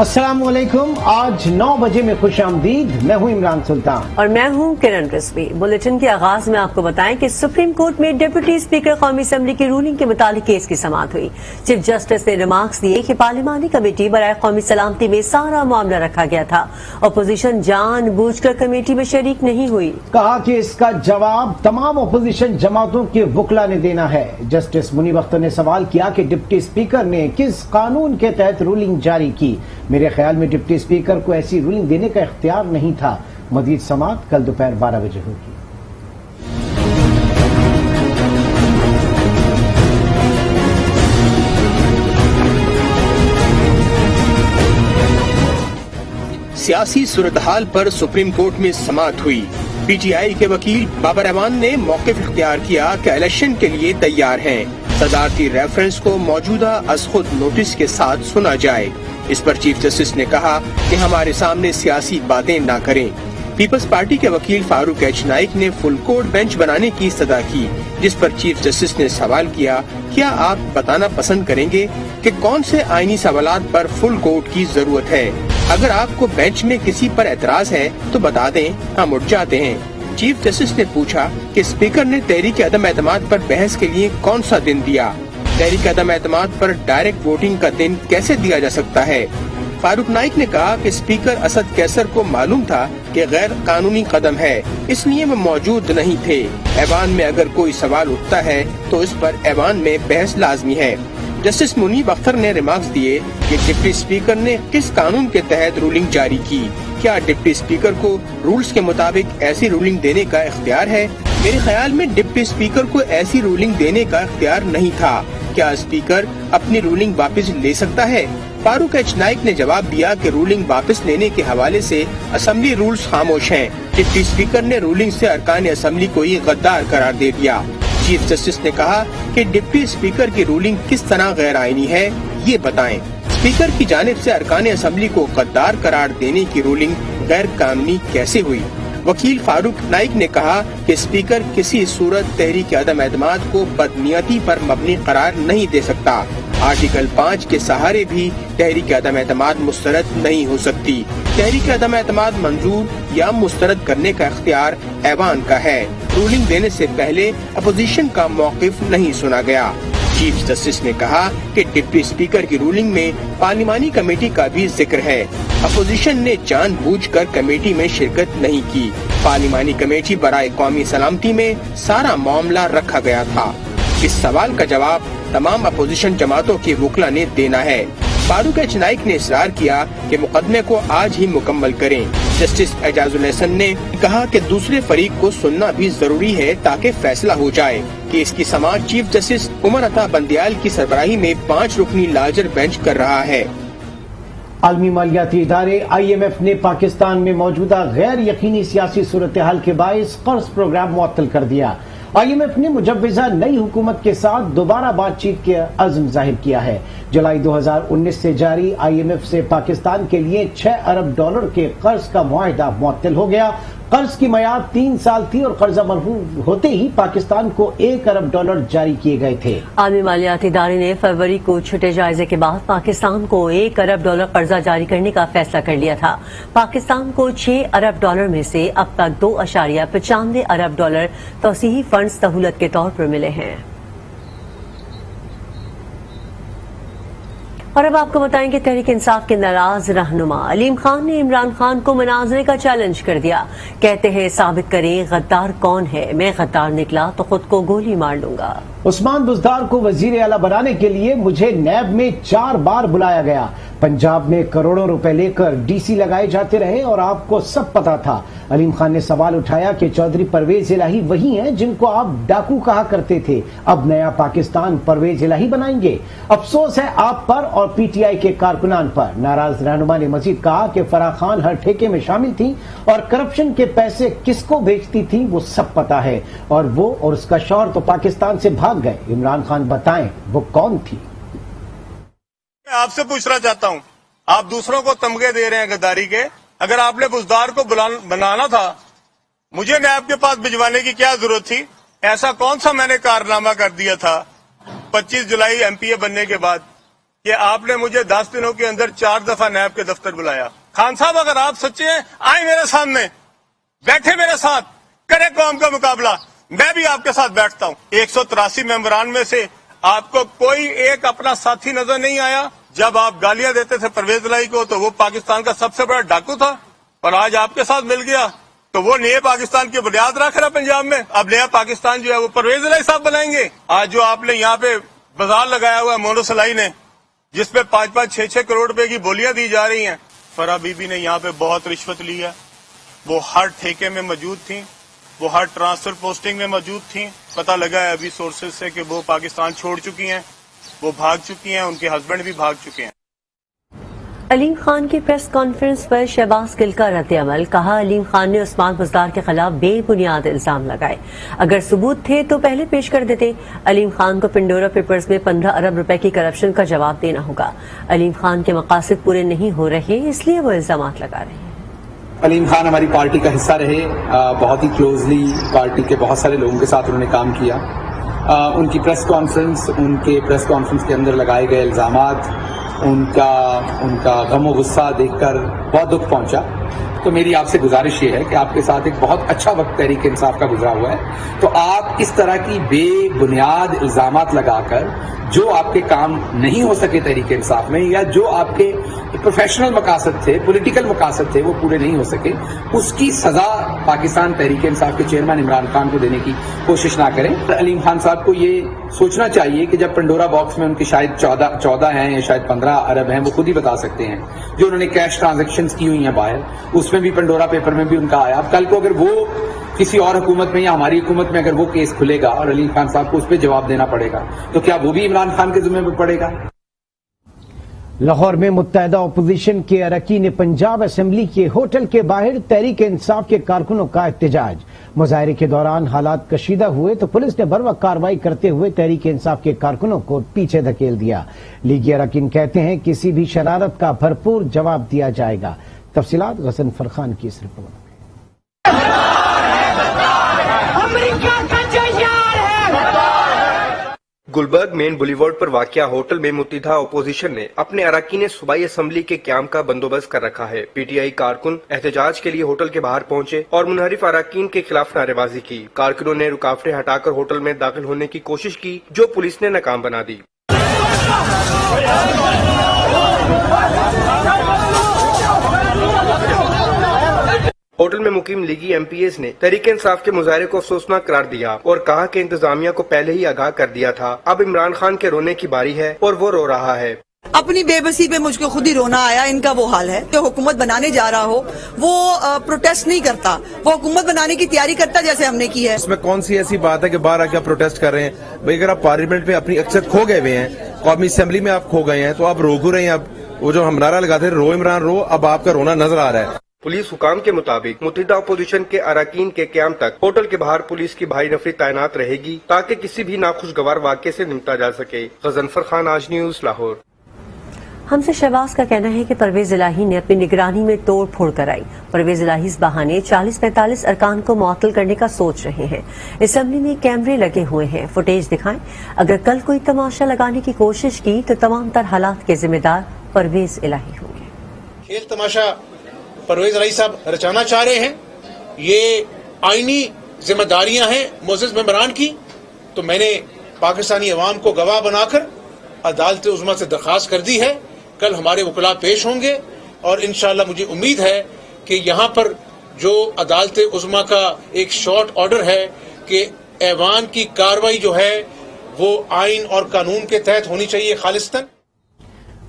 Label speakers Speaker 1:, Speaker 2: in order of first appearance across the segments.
Speaker 1: अस्सलाम वालेकुम। आज 9 बजे में खुश आमदीद। मैं हूँ इमरान सुल्तान
Speaker 2: और मैं हूँ किरण रिजवी। बुलेटिन के आगाज में आपको बताएं कि सुप्रीम कोर्ट में डिप्टी स्पीकर कौमी असम्बली की रूलिंग के मुतालिक केस की समाअत हुई। चीफ जस्टिस ने रिमार्क्स दिए कि पार्लिमानी कमेटी बराए कौमी सलामती में सारा मामला रखा गया था। अपोजिशन जानबूझकर कमेटी में शरीक नहीं हुई।
Speaker 1: कहा कि इसका जवाब तमाम अपोजिशन जमातों के वकला ने देना है। जस्टिस मुनीब अख्तर ने सवाल किया कि डिप्टी स्पीकर ने किस कानून के तहत रूलिंग जारी की। मेरे ख्याल में डिप्टी स्पीकर को ऐसी रूलिंग देने का इख्तियार नहीं था। मजीद समाअत कल दोपहर 12 बजे होगी।
Speaker 3: सियासी सूरतहाल पर सुप्रीम कोर्ट में समाअत हुई। पीटीआई के वकील बाबर रहमान ने मौक़िफ़ इख्तियार किया कि इलेक्शन के लिए तैयार हैं। सदारती रेफरेंस को मौजूदा अज़ख़ुद नोटिस के साथ सुना जाए। इस पर चीफ जस्टिस ने कहा कि हमारे सामने सियासी बातें ना करें। पीपल्स पार्टी के वकील फारूक एच नाइक ने फुल कोर्ट बेंच बनाने की सदा की, जिस पर चीफ जस्टिस ने सवाल किया, क्या आप बताना पसंद करेंगे कि कौन से आईनी सवालात पर फुल कोर्ट की जरूरत है? अगर आपको बेंच में किसी पर एतराज है तो बता दें, हम उठ जाते हैं। चीफ जस्टिस ने पूछा कि स्पीकर ने तहरीक अदम एतमाद पर बहस के लिए कौन सा दिन दिया? तहरीक अदम एतमाद पर डायरेक्ट वोटिंग का दिन कैसे दिया जा सकता है? फारूक नाइक ने कहा कि स्पीकर असद कैसर को मालूम था कि गैर कानूनी कदम है, इसलिए वो मौजूद नहीं थे। ऐवान में अगर कोई सवाल उठता है तो इस पर ऐवान में बहस लाजमी है। जस्टिस मुनीब अख्तर ने रिमार्क्स दिए कि डिप्टी स्पीकर ने किस कानून के तहत रूलिंग जारी की। क्या डिप्टी स्पीकर को रूल्स के मुताबिक ऐसी रूलिंग देने का इख्तियार है? मेरे ख्याल में डिप्टी स्पीकर को ऐसी रूलिंग देने का इख्तियार नहीं था। क्या स्पीकर अपनी रूलिंग वापस ले सकता है? फारूक एच नाइक ने जवाब दिया कि रूलिंग वापस लेने के हवाले से असेंबली रूल्स खामोश हैं। डिप्टी स्पीकर ने रूलिंग से अरकान असेंबली को ही गद्दार करार दे दिया। चीफ जस्टिस ने कहा कि डिप्टी स्पीकर की रूलिंग किस तरह गैर आईनी है, ये बताएं। स्पीकर की जानिब से अरकान असेंबली को गद्दार करार देने की रूलिंग गैर कानूनी कैसे हुई? वकील फारूक नाइक ने कहा कि स्पीकर किसी सूरत तहरीक अदम एतमाद को बदनीयती पर मबनी करार नहीं दे सकता। आर्टिकल 5 के सहारे भी तहरीक अदम एतमाद मुस्तरद नहीं हो सकती। तहरीक अदम एतमाद मंजूर या मुस्तरद करने का इख्तियार ऐवान का है। रूलिंग देने से पहले अपोजिशन का मौक़िफ़ नहीं सुना गया। चीफ जस्टिस ने कहा कि डिप्टी स्पीकर की रूलिंग में पार्लिमानी कमेटी का भी जिक्र है। अपोजिशन ने जानबूझकर कमेटी में शिरकत नहीं की। पार्लिमानी कमेटी बराए कौमी सलामती में सारा मामला रखा गया था। इस सवाल का जवाब तमाम अपोजिशन जमातों के वकला ने देना है। फारूक एच नाइक ने इसरार किया कि मुकदमे को आज ही मुकम्मल करें। जस्टिस एजाजुल हसन ने कहा कि दूसरे फरीक को सुनना भी जरूरी है ताकि फैसला हो जाए। कि इसकी समाअत चीफ जस्टिस उमर अता बंदियाल की सरबराही में 5 रुकनी लार्जर बेंच कर रहा है।
Speaker 1: आलमी मालियाती इदारे IMF ने पाकिस्तान में मौजूदा गैर यकीनी सियासी सूरत हाल के बायस कर्ज प्रोग्राम मुअत्तल कर दिया। IMF ने मुजव्वज़ा नई हुकूमत के साथ दोबारा बातचीत के अज़्म जाहिर किया है। जुलाई 2019 से जारी IMF से पाकिस्तान के लिए $6 अरब के कर्ज का मुआहिदा मुअत्तल हो गया। कर्ज की मियाद 3 साल थी और कर्जा मरहूम होते ही पाकिस्तान को $1 अरब जारी किए गए थे।
Speaker 2: आलमी मालियाती इदारे ने फरवरी को छठे जायजे के बाद पाकिस्तान को $1 अरब कर्जा जारी करने का फैसला कर लिया था। पाकिस्तान को $6 अरब में से अब तक $2.95 अरब तौसीही फंड्स सहूलत के तौर पर मिले हैं। और अब आपको बताएंगे तहरीक इंसाफ के नाराज रहनुमा अलीम खान ने इमरान खान को मुनाजरे का चैलेंज कर दिया। कहते हैं साबित करें गद्दार कौन है, मैं गद्दार निकला तो खुद को गोली मार लूंगा।
Speaker 1: उस्मान बुज़दार को वजीर आला बनाने के लिए मुझे नैब में 4 बार बुलाया गया। पंजाब में करोड़ों रुपए लेकर DC लगाए जाते रहे और आपको सब पता था। अलीम खान ने सवाल उठाया कि चौधरी परवेज इलाही वही हैं जिनको आप डाकू कहा करते थे। अब नया पाकिस्तान परवेज इलाही बनाएंगे। अफसोस है आप पर और PTI के कारकुनान पर। नाराज रहनुमा ने मजीद कहा कि फराह खान हर ठेके में शामिल थी और करप्शन के पैसे किसको भेजती थी वो सब पता है और वो और उसका शौहर तो पाकिस्तान से भाग गए। इमरान खान बताएं वो कौन थी?
Speaker 4: मैं आपसे पूछना चाहता हूं, आप दूसरों को तमगे दे रहे हैं गद्दारी के। अगर आपने बुज़दार को बनाना था, मुझे नैब के पास भिजवाने की क्या जरूरत थी? ऐसा कौन सा मैंने कारनामा कर दिया था 25 जुलाई MPA बनने के बाद? कि आपने मुझे 10 दिनों के अंदर 4 दफा नैब के दफ्तर बुलाया। खान साहब, अगर आप सच्चे हैं, आए मेरे सामने, बैठे मेरे साथ, करे कौम का मुकाबला, मैं भी आपके साथ बैठता हूं। 183 मेंबरान में से आपको कोई एक अपना साथी नजर नहीं आया। जब आप गालियां देते थे परवेज इलाही को तो वो पाकिस्तान का सबसे बड़ा डाकू था, और आज आपके साथ मिल गया तो वो नए पाकिस्तान की बुनियाद रख रहा पंजाब में। अब नया पाकिस्तान जो है वो परवेज इलाही साहब बनाएंगे। आज जो आपने यहाँ पे बाजार लगाया हुआ है मोनो सलाई ने, जिसपे 5-5, 6-6 करोड़ रुपए की बोलियां दी जा रही हैं, फरा बीबी ने यहाँ पे बहुत रिश्वत ली है। वो हर ठेके में मौजूद थी, वो हर ट्रांसफर पोस्टिंग में मौजूद थी। पता लगा है अभी सोर्सेज से कि वो पाकिस्तान छोड़ चुकी हैं, वो भाग चुकी हैं, उनके हस्बैंड भी भाग चुके हैं।
Speaker 2: अलीम खान की प्रेस कॉन्फ्रेंस पर शहबाज गिल का रद्द-ए-अमल। कहा, अलीम खान ने उस्मान बुज़दार के खिलाफ बेबुनियाद इल्जाम लगाए, अगर सबूत थे तो पहले पेश कर देते। अलीम खान को पिंडोरा पेपर्स में 15 अरब रुपए की करप्शन का जवाब देना होगा। अलीम खान के मकासद पूरे नहीं हो रहे, इसलिए वो इल्जामात लगा रहे हैं।
Speaker 5: अलीम खान हमारी पार्टी का हिस्सा रहे, बहुत ही क्लोजली पार्टी के बहुत सारे लोगों के साथ उन्होंने काम किया। उनकी प्रेस कॉन्फ्रेंस के अंदर लगाए गए इल्जामात, उनका गम और गुस्सा देखकर बहुत दुख पहुंचा। तो मेरी आपसे गुजारिश ये है कि आपके साथ एक बहुत अच्छा वक्त तहरीक इंसाफ का गुजरा हुआ है, तो आप इस तरह की बेबुनियाद इल्जामात लगाकर जो आपके काम नहीं हो सके तहरीक इंसाफ में, या जो आपके प्रोफेशनल मकासद थे, पॉलिटिकल मकासद थे, वो पूरे नहीं हो सके, उसकी सजा पाकिस्तान तहरीक इंसाफ के चेयरमैन इमरान खान को देने की कोशिश ना करें। अलीम खान साहब को ये सोचना चाहिए कि जब पंडोरा बॉक्स में उनकी शायद 14 हैं या शायद 15 अरब हैं, वो खुद ही बता सकते हैं, जो उन्होंने कैश ट्रांजैक्शंस की हुई हैं बाहर, उसमें भी पंडोरा पेपर में भी उनका आया। अब कल को अगर वो किसी और हुकूमत में या हमारी हुकूमत में अगर वो केस खुलेगा और अलीम खान साहब को उस पर जवाब देना पड़ेगा, तो क्या वो भी इमरान खान के जिम्मे पर पड़ेगा?
Speaker 1: लाहौर में मुत्तहदा अपोजिशन के अरकान पंजाब असेंबली के होटल के बाहर तहरीक इंसाफ के कारकुनों का एहतजाज। मुजाहरे के दौरान हालात कशीदा हुए तो पुलिस ने बर्वक्त कार्रवाई करते हुए तहरीक इंसाफ के कारकुनों को पीछे धकेल दिया। लीगी अरकान कहते हैं किसी भी शरारत का भरपूर जवाब दिया जाएगा। तफसीलात गजनफर खान की इस रिपोर्ट में।
Speaker 6: गुलबर्ग मेन बुलीवर्ड पर वाक़िया होटल में मुत्तहिदा अपोजिशन ने अपने अरकान सूबाई असम्बली के क़याम का बंदोबस्त कर रखा है। पीटीआई कारकुन एहतजाज के लिए होटल के बाहर पहुंचे और मुनहरिफ अरकान के खिलाफ नारेबाजी की। कारकुनों ने रुकावटें हटाकर होटल में दाखिल होने की कोशिश की, जो पुलिस ने नाकाम बना दी। होटल में मुकीम लीगी एमपीएस ने तहरीक इंसाफ के मुजाहरे को अफसोसनाक करार दिया और कहा कि इंतजामिया को पहले ही आगाह कर दिया था। अब इमरान खान के रोने की बारी है और वो रो रहा है।
Speaker 7: अपनी बेबसी पे मुझको खुद ही रोना आया। इनका वो हाल है, जो हुकूमत बनाने जा रहा हो वो प्रोटेस्ट नहीं करता, वो हुकूमत बनाने की तैयारी करता जैसे हमने की है।
Speaker 8: इसमें कौन सी ऐसी बात है कि बाहर आके आप प्रोटेस्ट कर रहे हैं? भाई अगर आप पार्लियामेंट में अपनी अक्सर खो गए हुए हैं, कौमी असेंबली में आप खो गए हैं, तो आप रो क्यों रहे हैं? अब वो जो हम नारा लगाते थे रो इमरान रो, अब आपका रोना नजर आ रहा है।
Speaker 6: पुलिस हुकाम के मुताबिक मुत्तहिदा अपोजिशन के अरकान के क़याम तक होटल के बाहर पुलिस की भारी नफरी तैनात रहेगी ताकि किसी भी नाखुशगवार वाक़े से निपटा जा सके। गजनफर खान, आज न्यूज़, लाहौर।
Speaker 2: हमसे शहबाज का कहना है कि परवेज इलाही ने अपनी निगरानी में तोड़ फोड़ कराई। परवेज इलाही इस बहाने 40-45 अरकान को मुअत्तल करने का सोच रहे हैं। असेंबली में कैमरे लगे हुए हैं, फुटेज दिखाएं। अगर कल कोई तमाशा लगाने की कोशिश की तो तमाम तर हालात के जिम्मेदार परवेज इलाही होंगे।
Speaker 9: खेल तमाशा परवेज इलाही साहब रचाना चाह रहे हैं, ये आईनी जिम्मेदारियां हैं मोअज़्ज़ज़ मेंबरान की। तो मैंने पाकिस्तानी अवाम को गवाह बनाकर अदालत उज़्मा से दरख्वास्त कर दी है। कल हमारे वकला पेश होंगे और इंशाअल्लाह मुझे उम्मीद है कि यहाँ पर जो अदालत उज़्मा का एक शॉर्ट ऑर्डर है कि ऐवान की कार्रवाई जो है वो आइन और कानून के तहत होनी चाहिए खालिस्तन।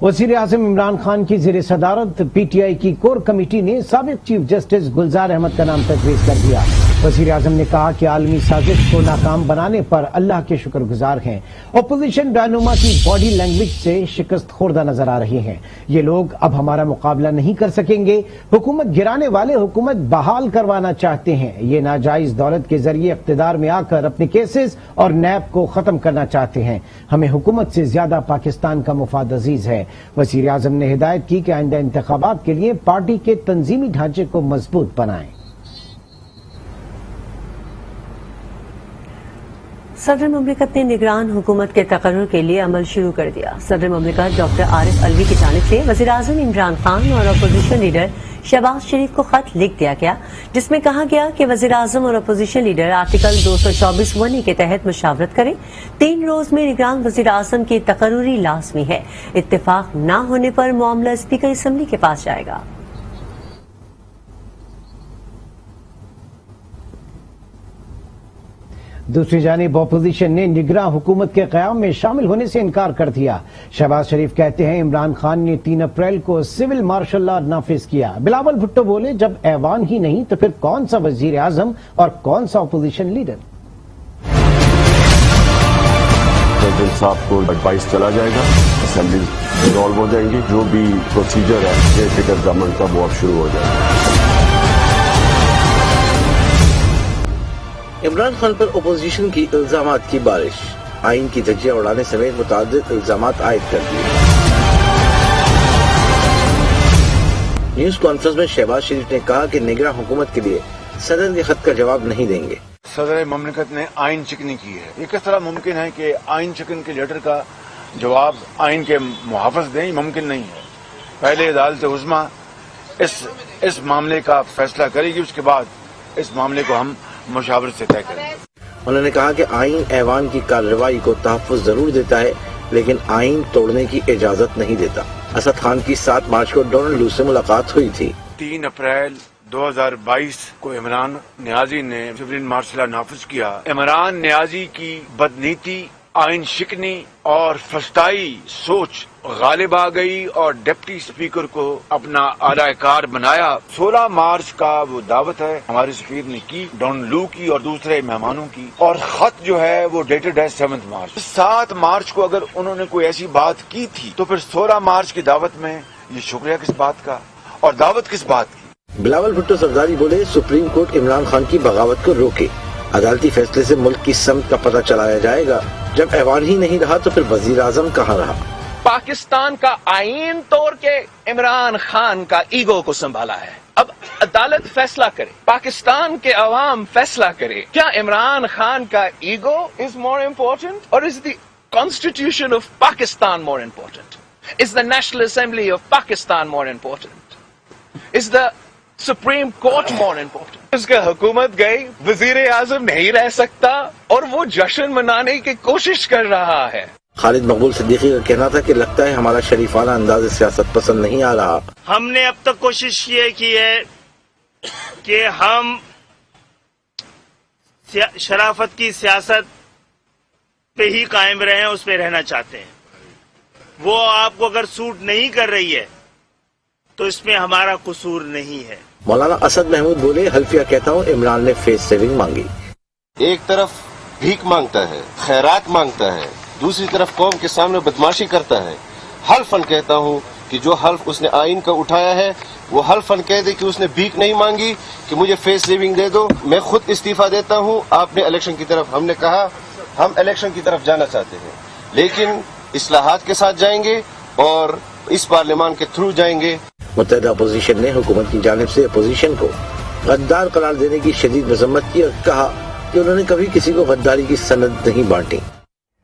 Speaker 1: वज़ीर आज़म इमरान खान की ज़ेर सदारत पीटीआई की कोर कमेटी ने साबिक़ चीफ जस्टिस गुलजार अहमद का नाम तजवीज़ कर दिया। वज़ीर आज़म ने कहा कि आलमी साजिश को नाकाम बनाने पर अल्लाह के शुक्रगुजार हैं। अपोजिशन रहनुमा की बॉडी लैंग्वेज से शिकस्त खोर्दा नजर आ रही हैं। ये लोग अब हमारा मुकाबला नहीं कर सकेंगे। हुकूमत गिराने वाले हुकूमत बहाल करवाना चाहते हैं। ये नाजायज दौलत के जरिए इख्तिदार में आकर अपने केसेस और नैब को खत्म करना चाहते हैं। हमें हुकूमत से ज्यादा पाकिस्तान का मुफाद अजीज है। वज़ीर आज़म ने हिदायत की कि आइंदा इंतखाबात के लिए पार्टी के तंजीमी ढांचे को मजबूत बनाएं।
Speaker 2: सदर मुमलिकत ने निगरान हुकूमत के तकर्रुर के लिए अमल शुरू कर दिया। सदर मुमलिकत डॉक्टर आरिफ अलवी की जानिब से वज़ीर आज़म इमरान खान और अपोजिशन लीडर शहबाज शरीफ को खत लिख दिया गया, जिसमें कहा गया कि वज़ीर आज़म और अपोजिशन लीडर आर्टिकल 224(1) के तहत मुशावरत करें। 3 रोज में निगरान वज़ीर आज़म की तकर्रुरी लाजमी है। इत्तेफाक न होने पर मामला स्पीकर असम्बली के पास जाएगा।
Speaker 1: दूसरी जानिब अपोजिशन ने निगरां हुकूमत के क़याम में शामिल होने से इनकार कर दिया। शहबाज शरीफ कहते हैं इमरान खान ने 3 अप्रैल को सिविल मार्शल लॉ नाफिज किया। बिलावल भुट्टो बोले जब ऐवान ही नहीं तो फिर कौन सा वजीर आजम और कौन सा अपोजिशन लीडर।
Speaker 10: प्रेसिडेंट साहब को एडवाइस चला जाएगा, असेंबली रिजॉल्व हो जाएंगे, जो भी प्रोसीजर है केयरटेकर गवर्नमेंट का वो अब शुरू हो जाएगा।
Speaker 11: इमरान खान पर अपोजिशन की इल्जामात की बारिश, आइन की धज्जियां उड़ाने समेत मुतादिद इल्जामात आयद कर दिए। न्यूज कॉन्फ्रेंस में शहबाज शरीफ ने कहा कि निगरां हुकूमत के लिए सदर के खत का जवाब नहीं देंगे।
Speaker 9: सदर मुमलिकत ने आइन चिकनी की है, ये किस तरह मुमकिन है कि आइन चिकन के लेटर का जवाब आइन के मुहाफ़िज़ दें? मुमकिन नहीं है। पहले अदालत उज़्मा इस मामले का फैसला करेगी, उसके बाद इस मामले को हम मुशावरत से तय करेंगे।
Speaker 11: उन्होंने कहा कि आइन ऐवान की कार्रवाई को तहफ़्फ़ुज़ जरूर देता है, लेकिन आइन तोड़ने की इजाजत नहीं देता। असद खान की 7 मार्च को डोनाल्ड लू से मुलाकात हुई थी।
Speaker 9: 3 अप्रैल 2022 को इमरान नियाजी ने सिविल मार्शल लॉ नाफिज किया। इमरान नियाजी की बदनीति, आइन शिकनी और फस्ताई सोच गालिब आ गई और डिप्टी स्पीकर को अपना आलाकार बनाया। 16 मार्च का वो दावत है हमारे सफीर ने की, डॉन लू की और दूसरे मेहमानों की, और खत जो है वो डेटेड है 7 मार्च। 7 मार्च को अगर उन्होंने कोई ऐसी बात की थी तो फिर 16 मार्च की दावत में ये शुक्रिया किस बात का और दावत किस बात की?
Speaker 11: बिलावल भुट्टो सरदारी बोले सुप्रीम कोर्ट इमरान खान की बगावत को रोके, अदालती फैसले से मुल्क की समत का पता चलाया जाएगा। जब ऐवान ही नहीं रहा तो फिर वजीर आजम कहाँ रहा?
Speaker 12: पाकिस्तान का आइन तोड़ के इमरान खान का ईगो को संभाला है। अब अदालत फैसला करे, पाकिस्तान के अवाम फैसला करे, क्या इमरान खान का ईगो इज मोर इम्पोर्टेंट और is the constitution of Pakistan more important? Is the national assembly of Pakistan more important? Is the supreme court more important? उसका हुकूमत गई, वजीर आजम नहीं रह सकता और वो जश्न मनाने की कोशिश कर रहा है।
Speaker 11: खालिद मकबूल सिद्दीकी का कहना था कि लगता है हमारा शरीफाना अंदाज सियासत पसंद नहीं आ रहा।
Speaker 13: हमने अब तक कोशिश ये की है कि हम शराफत की सियासत पे ही कायम रहें, उस पे रहना चाहते हैं। वो आपको अगर सूट नहीं कर रही है तो इसमें हमारा कसूर नहीं है।
Speaker 11: मौलाना असद महमूद बोले हल्फिया कहता हूँ इमरान ने फेस सेविंग मांगी।
Speaker 10: एक तरफ भीख मांगता है, खैरात मांगता है, दूसरी तरफ कौम के सामने बदमाशी करता है। हल्फन कहता हूँ कि जो हल्फ उसने आइन का उठाया है वो हल्फन कह दे कि उसने भीख नहीं मांगी कि मुझे फेस सेविंग दे दो, मैं खुद इस्तीफा देता हूँ। आपने इलेक्शन की तरफ, हमने कहा हम इलेक्शन की तरफ जाना चाहते हैं, लेकिन इस्लाहात के साथ जाएंगे और इस पार्लियामान के थ्रू जाएंगे।
Speaker 11: मुत्तहिदा अपोजिशन ने हुकूमत की जानिब से अपोजिशन को गद्दार करार देने की शदीद मजम्मत की और कहा कि उन्होंने कभी किसी को गद्दारी की सनद नहीं बांटी।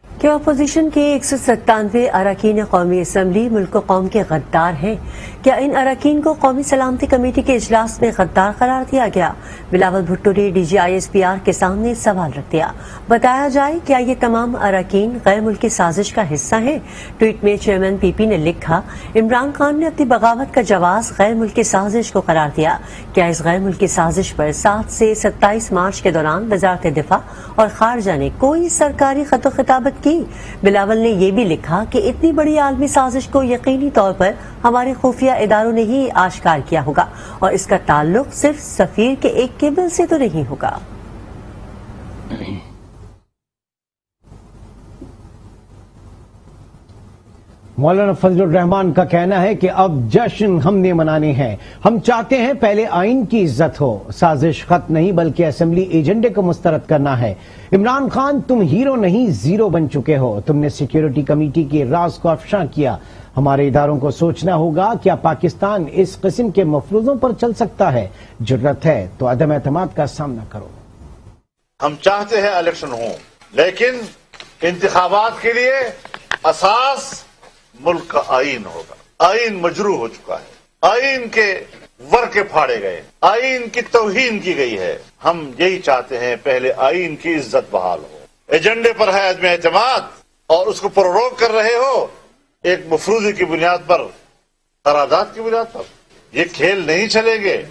Speaker 2: क्या अपोजिशन के 197 अरकान कौमी असम्बली मुल्क कौम के गद्दार हैं? क्या इन अरकान को कौमी सलामती कमेटी के इजलास में गद्दार करार दिया गया? बिलावल भुट्टो ने DGISPR के सामने सवाल रख दिया। बताया जाए क्या ये तमाम अरकान गैर मुल्की साजिश का हिस्सा हैं? ट्वीट में चेयरमैन PP ने लिखा, इमरान खान ने अपनी बगावत का जवाब गैर मुल्की साजिश को करार दिया। क्या इस गैर मुल्की साजिश पर 7 से 27 मार्च के दौरान वजारत दिफा और खारजा ने कोई सरकारी खतो खिताबत की? बिलावल ने यह भी लिखा कि इतनी बड़ी आलमी साजिश को यकीनी तौर पर हमारे खुफिया इदारों ने ही आश्कार किया होगा और इसका ताल्लुक सिर्फ सफीर के एक केबल से तो नहीं होगा।
Speaker 1: मौलाना फजलुर रहमान का कहना है कि अब जश्न हमने मनाने हैं। हम चाहते हैं पहले आइन की इज्जत हो। साजिश खत्म नहीं बल्कि असेंबली एजेंडे को मुस्तरद करना है। इमरान खान तुम हीरो नहीं जीरो बन चुके हो। तुमने सिक्योरिटी कमेटी के राज को अफशा किया। हमारे इदारों को सोचना होगा क्या पाकिस्तान इस किस्म के मफरूजों पर चल सकता है? जरूरत है तो अदम एतमाद का सामना करो।
Speaker 9: हम चाहते हैं इलेक्शन हो,
Speaker 14: لیکن انتخابات کے لیے اساس ملک کا آئین ہوگا. آئین مجروح ہو چکا ہے, آئین کے ورقے پھاڑے گئے, آئین کی توہین کی گئی ہے. ہم یہی چاہتے ہیں پہلے آئین کی عزت بحال ہو. ایجنڈے پر ہے عدم اعتماد اور اس کو پروروگ کر رہے ہو ایک مفروضے کی بنیاد پر, قرارداد کی بنیاد پر. یہ کھیل نہیں چلیں گے.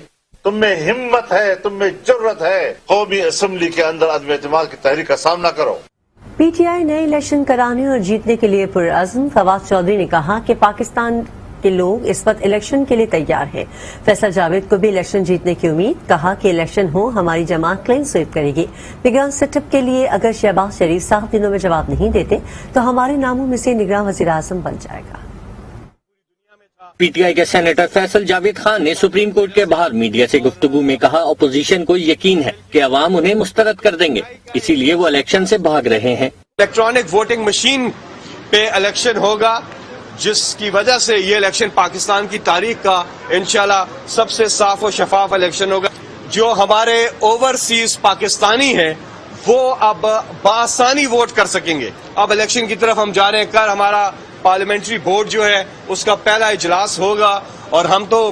Speaker 14: تم میں ہمت ہے, تم میں جرت ہے, قومی اسمبلی کے اندر عدم اعتماد کی تحریک کا سامنا کرو.
Speaker 2: پی ٹی آئی نئے الیکشن کرانے اور جیتنے کے لیے پرعزم. فواد چودھری نے کہا کہ پاکستان کے لوگ اس وقت الیکشن کے لیے تیار ہیں. فیصل جاوید کو بھی الیکشن جیتنے کی امید. کہا کہ الیکشن ہو ہماری جماعت کلین سویپ کرے گی. نگراں سیٹ اپ کے لیے اگر شہباز شریف 7 دنوں میں جواب نہیں دیتے تو ہمارے ناموں میں سے نگراں وزیر اعظم بن جائے گا.
Speaker 15: پی ٹی آئی کے سینیٹر فیصل جاوید خان نے سپریم کورٹ کے باہر میڈیا سے گفتگو میں کہا اپوزیشن کو یقین ہے کہ عوام انہیں مسترد کر دیں گے, اسی لیے وہ الیکشن سے بھاگ رہے ہیں.
Speaker 6: الیکٹرانک ووٹنگ مشین پہ الیکشن ہوگا, جس کی وجہ سے یہ الیکشن پاکستان کی تاریخ کا انشاءاللہ سب سے صاف و شفاف الیکشن ہوگا. جو ہمارے اوورسیز پاکستانی ہیں وہ اب بآسانی ووٹ کر سکیں گے. اب الیکشن کی طرف ہم جا رہے ہیں. کل ہمارا پارلیمنٹری بورڈ جو ہے اس کا پہلا اجلاس ہوگا اور ہم تو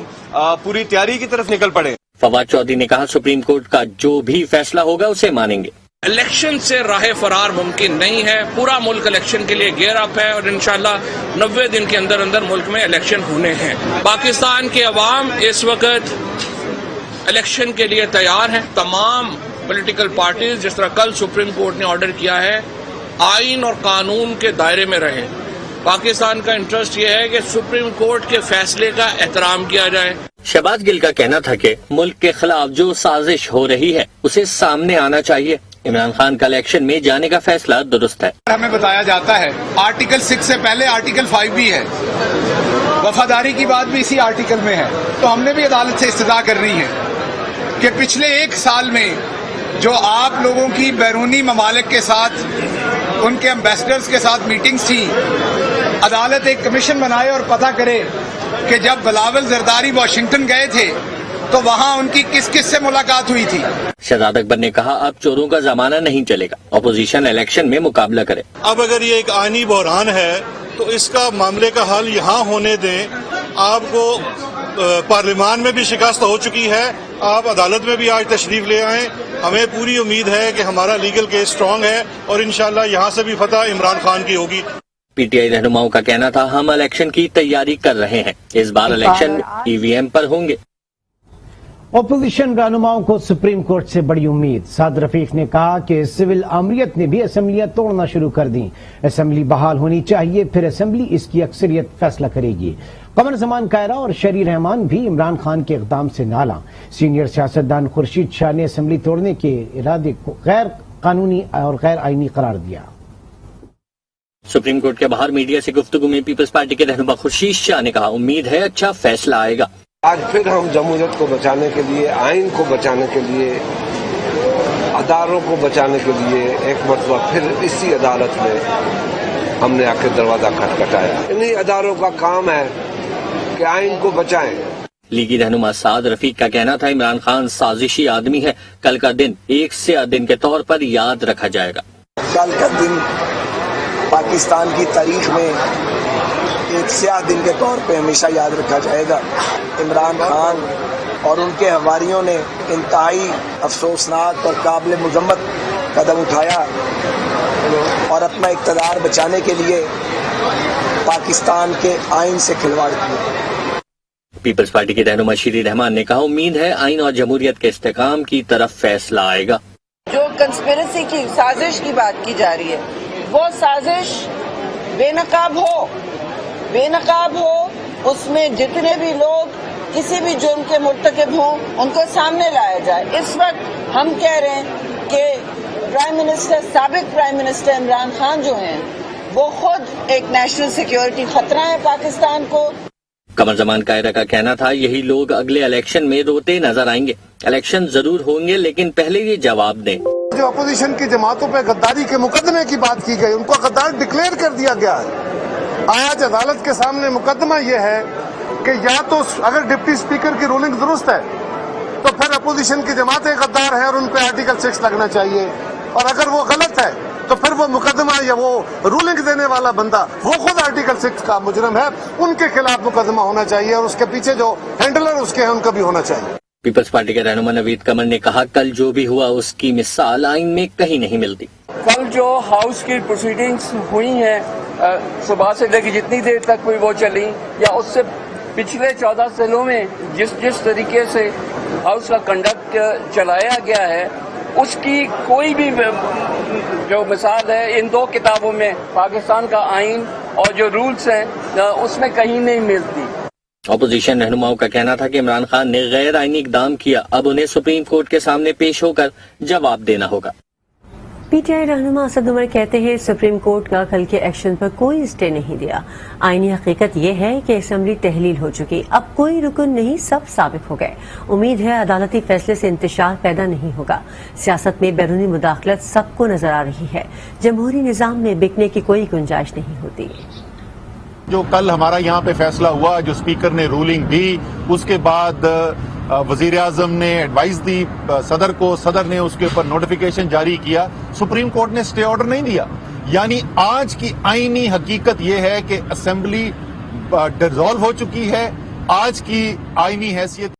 Speaker 6: پوری تیاری کی طرف نکل پڑے.
Speaker 15: فواد چودھری نے کہا سپریم کورٹ کا جو بھی فیصلہ ہوگا اسے مانیں گے.
Speaker 16: الیکشن سے راہ فرار ممکن نہیں ہے. پورا ملک الیکشن کے لیے گیئر اپ ہے اور انشاءاللہ 90 دن کے اندر اندر ملک میں الیکشن ہونے ہیں. پاکستان کے عوام اس وقت الیکشن کے لیے تیار ہیں. تمام پولیٹیکل پارٹیز جس طرح کل سپریم کورٹ نے آرڈر کیا ہے آئین اور قانون کے دائرے میں رہیں. پاکستان کا انٹرسٹ یہ ہے کہ سپریم کورٹ کے فیصلے کا احترام کیا جائے.
Speaker 15: شہباز گل کا کہنا تھا کہ ملک کے خلاف جو سازش ہو رہی ہے اسے سامنے آنا چاہیے. عمران خان کا الیکشن میں جانے کا فیصلہ درست ہے.
Speaker 17: ہمیں بتایا جاتا ہے آرٹیکل 6 سے پہلے آرٹیکل 5 بھی ہے, وفاداری کی بات بھی اسی آرٹیکل میں ہے. تو ہم نے بھی عدالت سے استدعا کرنی ہے کہ پچھلے 1 سال میں جو آپ لوگوں کی بیرونی ممالک کے ساتھ ان کے ایمبیسڈرز کے ساتھ میٹنگز تھیں, عدالت ایک کمیشن بنائے اور پتہ کرے کہ جب بلاول زرداری واشنگٹن گئے تھے تو وہاں ان کی کس کس سے ملاقات ہوئی تھی.
Speaker 15: شہزاد اکبر نے کہا اب چوروں کا زمانہ نہیں چلے گا, اپوزیشن الیکشن میں مقابلہ کرے.
Speaker 18: اب اگر یہ ایک آئینی بحران ہے تو اس کا معاملے کا حل یہاں ہونے دیں. آپ کو پارلیمان میں بھی شکست ہو چکی ہے, آپ عدالت میں بھی آج تشریف لے آئیں. ہمیں پوری امید ہے کہ ہمارا لیگل کیس اسٹرانگ ہے اور انشاءاللہ یہاں سے بھی فتح عمران خان کی ہوگی.
Speaker 15: پی ٹی آئی رہنماؤں کا کہنا تھا ہم الیکشن کی تیاری کر رہے ہیں, اس بار الیکشن ای وی ایم پر ہوں گے.
Speaker 1: اپوزیشن رہنماؤں کو سپریم کورٹ سے بڑی امید. سعد رفیق نے کہا کہ سول امریت نے بھی اسمبلیاں توڑنا شروع کر دیں. اسمبلی بحال ہونی چاہیے, پھر اسمبلی اس کی اکثریت فیصلہ کرے گی. قمر زمان کائرہ اور شہری رحمان بھی عمران خان کے اقدام سے نالاں. سینئر سیاستدان خورشید شاہ نے اسمبلی توڑنے کے ارادے کو غیر قانونی اور غیر آئینی قرار دیا.
Speaker 15: سپریم کورٹ کے باہر میڈیا سے گفتگو میں پیپلز پارٹی کے رہنما خورشید شاہ نے کہا امید ہے اچھا فیصلہ آئے گا.
Speaker 19: آج پھر ہم جمہوریت کو بچانے کے لیے, آئین کو بچانے کے لیے, اداروں کو بچانے کے لیے ایک مرتبہ پھر اسی عدالت میں ہم نے آخر دروازہ کھٹکھٹایا. انہی اداروں کا کام ہے کہ آئین کو بچائیں.
Speaker 15: لیگی رہنما سعد رفیق کا کہنا تھا عمران خان سازشی آدمی ہے, کل کا دن ایک سیاہ دن کے طور پر یاد رکھا جائے گا.
Speaker 20: کل کا دن پاکستان کی تاریخ میں ایک سیاہ دن کے طور پہ ہمیشہ یاد رکھا جائے گا. عمران خان اور ان کے حواریوں نے انتہائی افسوسناک اور قابل مذمت قدم اٹھایا اور اپنا اقتدار بچانے کے لیے پاکستان کے آئین سے کھلواڑ کیا.
Speaker 15: پیپلز پارٹی کے رہنما شیری رحمان نے کہا امید ہے آئین اور جمہوریت کے استحکام کی طرف فیصلہ آئے گا.
Speaker 21: جو کنسپیریسی کی سازش کی بات کی جا رہی ہے وہ سازش بے نقاب ہو, اس میں جتنے بھی لوگ کسی بھی جرم کے مرتکب ہوں ان کو سامنے لایا جائے. اس وقت ہم کہہ رہے ہیں کہ سابق پرائم منسٹر عمران خان جو ہیں وہ خود ایک نیشنل سیکیورٹی خطرہ ہے پاکستان کو.
Speaker 15: قمر زمان کائرہ کا کہنا تھا یہی لوگ اگلے الیکشن میں روتے نظر آئیں گے. الیکشن ضرور ہوں گے لیکن پہلے یہ جواب دیں.
Speaker 22: جو اپوزیشن کی جماعتوں پہ غداری کے مقدمے کی بات کی گئی ان کو غدار ڈکلیئر کر دیا گیا ہے. آج عدالت کے سامنے مقدمہ یہ ہے کہ یا تو اگر ڈپٹی اسپیکر کی رولنگ درست ہے تو پھر اپوزیشن کی جماعتیں غدار ہیں اور ان پہ آرٹیکل 6 لگنا چاہیے, اور اگر وہ غلط ہے تو پھر وہ مقدمہ یا وہ رولنگ دینے والا بندہ وہ خود آرٹیکل 6 کا مجرم ہے، ان کے خلاف مقدمہ ہونا چاہیے اور اس کے پیچھے جو ہینڈلر اس کے ہیں ان کا بھی ہونا چاہیے۔
Speaker 15: پیپلز پارٹی کے رہنما نوید قمر نے کہا کل جو بھی ہوا اس کی مثال آئین میں کہیں نہیں ملتی۔
Speaker 3: کل جو ہاؤس کی پروسیڈنگز ہوئی ہیں صبح سے لے کے جتنی دیر تک کوئی وہ چلی یا اس سے پچھلے 14 سالوں میں جس طریقے سے ہاؤس کا کنڈکٹ چلایا گیا ہے اس کی کوئی بھی جو مثال ہے ان دو کتابوں میں پاکستان کا آئین اور جو رولز ہیں اس میں کہیں نہیں ملتی۔
Speaker 15: اپوزیشن رہنماؤں کا کہنا تھا کہ عمران خان نے غیر آئینی اقدام کیا، اب انہیں سپریم کورٹ کے سامنے پیش ہو کر جواب دینا ہوگا۔
Speaker 2: پی ٹی آئی رہنما اسد عمر کہتے ہیں سپریم کورٹ کا کل کے ایکشن پر کوئی اسٹے نہیں دیا۔ آئینی حقیقت یہ ہے کہ اسمبلی تحلیل ہو چکی، اب کوئی رکن نہیں، سب سابق ہو گئے۔ امید ہے عدالتی فیصلے سے انتشار پیدا نہیں ہوگا۔ سیاست میں بیرونی مداخلت سب کو نظر آ رہی ہے، جمہوری نظام میں بکنے کی کوئی گنجائش نہیں ہوتی۔
Speaker 4: جو کل ہمارا یہاں پہ فیصلہ ہوا، جو اسپیکر نے رولنگ دی، اس کے بعد وزیر اعظم نے ایڈوائز دی صدر کو، صدر نے اس کے اوپر نوٹیفیکیشن جاری کیا، سپریم کورٹ نے اسٹے آرڈر نہیں دیا۔ یعنی آج کی آئینی حقیقت یہ ہے کہ اسمبلی ڈسالو ہو چکی ہے، آج کی آئینی حیثیت